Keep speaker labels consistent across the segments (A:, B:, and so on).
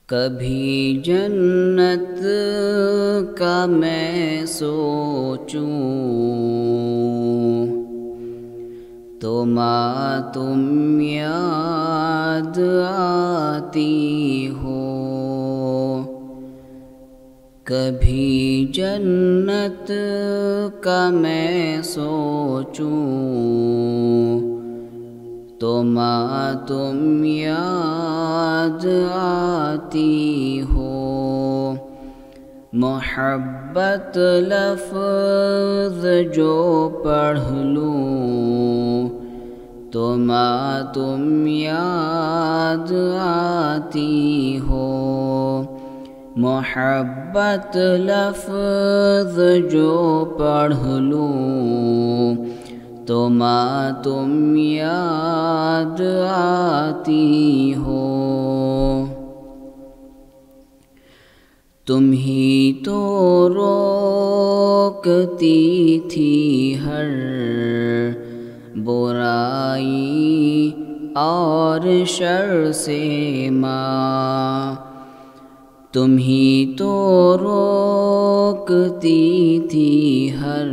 A: کبھی جنت کا میں سوچوں تو تم یاد آتی ہو، کبھی جنت کا میں سوچوں تو تم یاد آتی ہو۔ محبت لفظ جو پڑھ لوں تو تم یاد آتی ہو۔ محبت لفظ جو پڑھ لوں تو تم یاد آتی ہو۔ تم ہی تو روکتی تھی ہر برائی اور شر سے ماں، تم ہی تو روکتی تھی ہر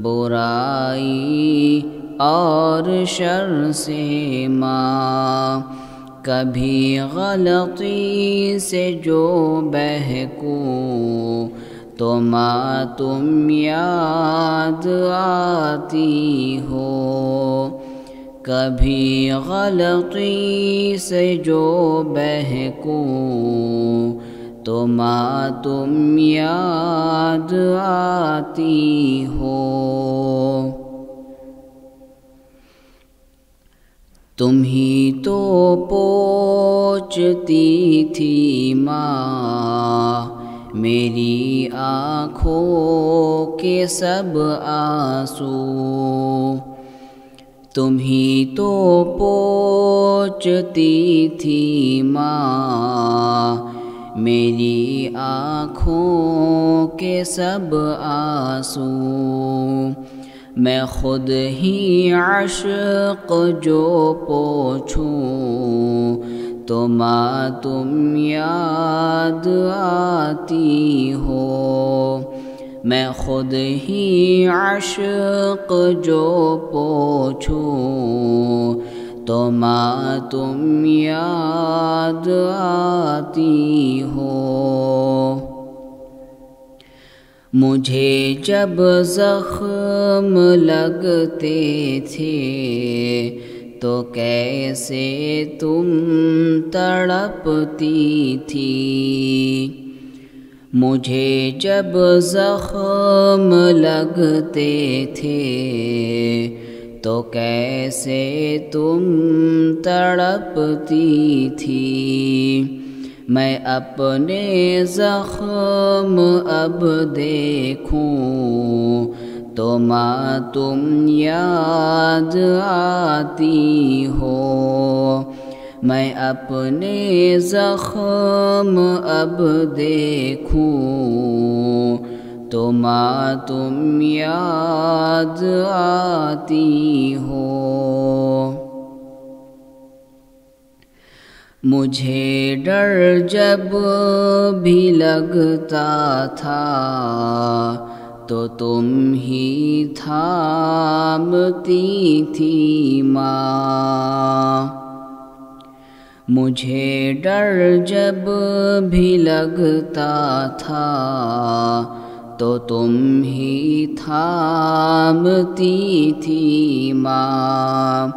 A: برائی اور شر سے ماں۔ کبھی غلطی سے جو بہکوں تو تم یاد آتی ہو۔ کبھی غلطی سے جو بہکوں تو تم یاد آتی ہو۔ تم ہی تو پوچھتی تھی ماں میری آنکھوں کے سب آنسو، تم ہی تو پوچھتی تھی ماں میری آنکھوں کے سب آنسو۔ میں خود ہی عشق جو پوچھوں تو تم یاد آتی ہو۔ میں خود ہی عشق جو پوچھوں تو تم یاد آتی ہو۔ مجھے جب زخم لگتے تھے تو کیسے تم تڑپتی تھی، مجھے جب زخم لگتے تھے تو کیسے تم تڑپتی تھی۔ میں اپنے زخم اب دیکھوں تو تم یاد آتی ہو۔ میں اپنے زخم اب دیکھوں تو تم یاد آتی ہو۔ مجھے ڈر جب بھی لگتا تھا تو تم ہی تھامتی تھی ماں، مجھے ڈر جب بھی لگتا تھا تو تم ہی تھامتی تھی ماں۔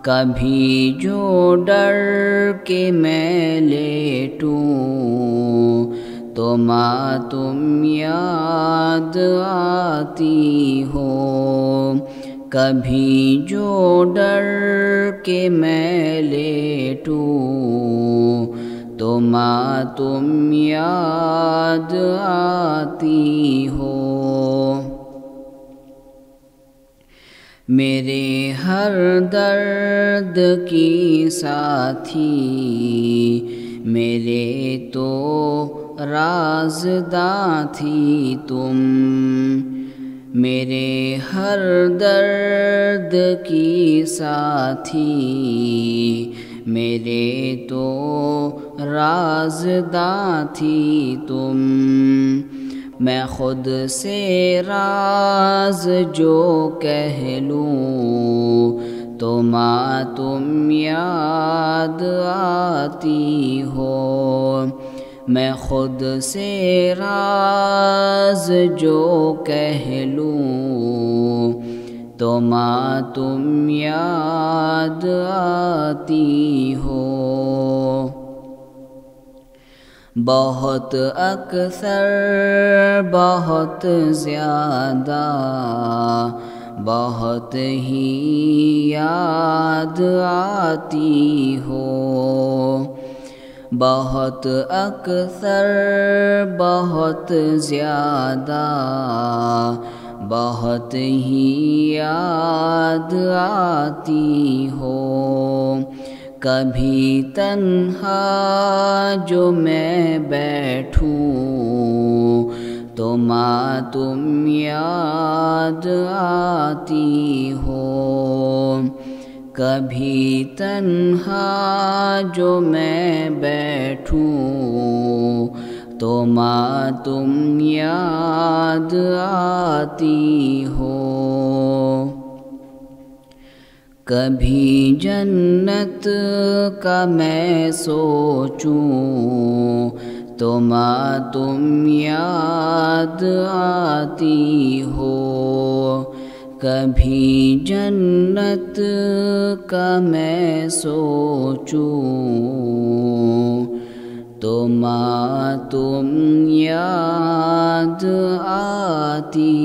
A: کبھی جو ڈر کے میں لیٹوں تو تم یاد آتی ہو۔ کبھی جو ڈر کے میں لیٹوں تو تم یاد آتی ہو۔ میرے ہر درد کی ساتھی میرے تو رازداں تھی تم، میرے ہر درد کی ساتھی میرے تو رازداں تھی تم، میں خود سے راز جو کہہ لوں تو ماں تم یاد آتی ہو، میں خود سے راز جو کہہ لوں تو ماں تم یاد آتی ہو۔ بہت اکثر بہت زیادہ بہت ہی یاد آتی ہو، بہت اکثر بہت زیادہ بہت ہی یاد آتی ہو۔ کبھی تنہا جو میں بیٹھوں تو ماں تم یاد آتی ہو، کبھی تنہا جو میں بیٹھوں تو ماں تم یاد آتی ہو۔ کبھی جنت کا میں سوچوں تو ماں تم یاد آتی ہو، کبھی جنت کا میں سوچوں تو ماں تم یاد آتی